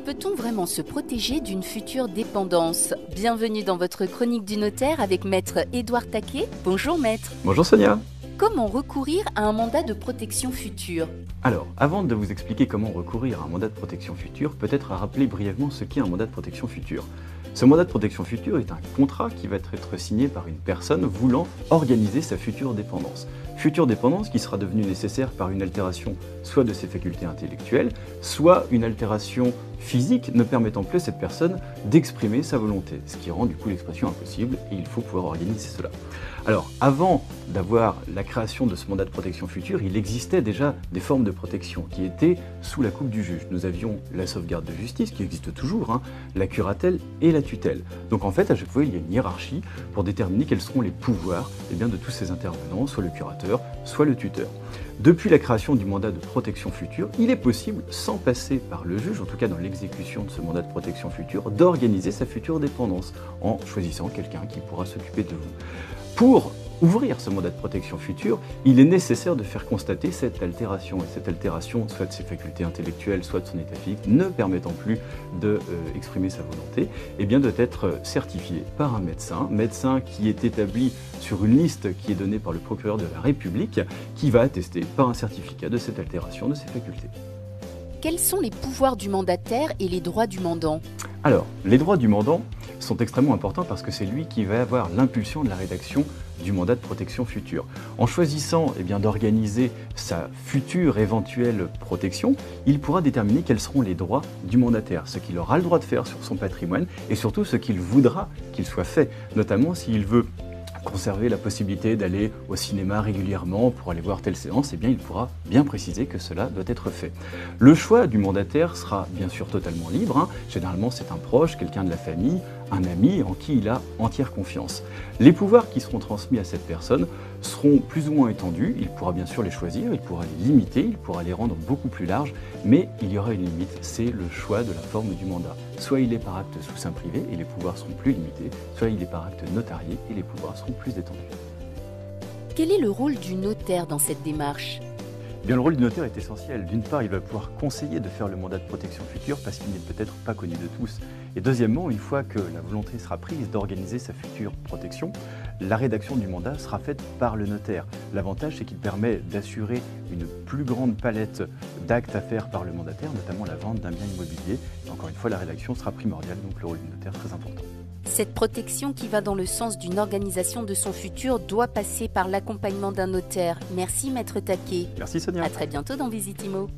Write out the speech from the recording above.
Peut-on vraiment se protéger d'une future dépendance? Bienvenue dans votre chronique du notaire avec maître Édouard Taquet. Bonjour maître. Bonjour Sonia. Comment recourir à un mandat de protection future? Alors, avant de vous expliquer comment recourir à un mandat de protection future, peut-être à rappeler brièvement ce qu'est un mandat de protection future. Ce mandat de protection future est un contrat qui va être signé par une personne voulant organiser sa future dépendance. Future dépendance qui sera devenue nécessaire par une altération soit de ses facultés intellectuelles, soit une altération physique ne permettant plus à cette personne d'exprimer sa volonté, ce qui rend du coup l'expression impossible et il faut pouvoir organiser cela. Alors, avant d'avoir la création de ce mandat de protection future, il existait déjà des formes de protection qui étaient sous la coupe du juge. Nous avions la sauvegarde de justice, qui existe toujours, la curatelle et la tutelle. Donc en fait, à chaque fois, il y a une hiérarchie pour déterminer quels seront les pouvoirs de tous ces intervenants, soit le curateur, soit le tuteur. Depuis la création du mandat de protection future, il est possible, sans passer par le juge, en tout cas dans l'exécution de ce mandat de protection future, d'organiser sa future dépendance en choisissant quelqu'un qui pourra s'occuper de vous. Pour ouvrir ce mandat de protection future, il est nécessaire de faire constater cette altération. Et cette altération, soit de ses facultés intellectuelles, soit de son état physique, ne permettant plus d'exprimer sa volonté, et bien doit être certifié par un médecin qui est établi sur une liste qui est donnée par le procureur de la République, qui va attester par un certificat de cette altération de ses facultés. Quels sont les pouvoirs du mandataire et les droits du mandant? Alors, les droits du mandant sont extrêmement importants parce que c'est lui qui va avoir l'impulsion de la rédaction du mandat de protection future. En choisissant d'organiser sa future éventuelle protection, il pourra déterminer quels seront les droits du mandataire, ce qu'il aura le droit de faire sur son patrimoine et surtout ce qu'il voudra qu'il soit fait, notamment s'il veut conserver la possibilité d'aller au cinéma régulièrement pour aller voir telle séance, il pourra bien préciser que cela doit être fait. Le choix du mandataire sera bien sûr totalement libre. Généralement, c'est un proche, quelqu'un de la famille, un ami en qui il a entière confiance. Les pouvoirs qui seront transmis à cette personne seront plus ou moins étendus. Il pourra bien sûr les choisir, il pourra les limiter, il pourra les rendre beaucoup plus larges, mais il y aura une limite, c'est le choix de la forme du mandat. Soit il est par acte sous seing privé et les pouvoirs seront plus limités, soit il est par acte notarié et les pouvoirs seront plus étendus. Quel est le rôle du notaire dans cette démarche? Le rôle du notaire est essentiel. D'une part, il va pouvoir conseiller de faire le mandat de protection future parce qu'il n'est peut-être pas connu de tous. Et deuxièmement, une fois que la volonté sera prise d'organiser sa future protection, la rédaction du mandat sera faite par le notaire. L'avantage, c'est qu'il permet d'assurer une plus grande palette d'actes à faire par le mandataire, notamment la vente d'un bien immobilier. Et encore une fois, la rédaction sera primordiale, donc le rôle du notaire est très important. Cette protection qui va dans le sens d'une organisation de son futur doit passer par l'accompagnement d'un notaire. Merci maître Taquet. Merci Sonia. À très bientôt dans Visite Immo.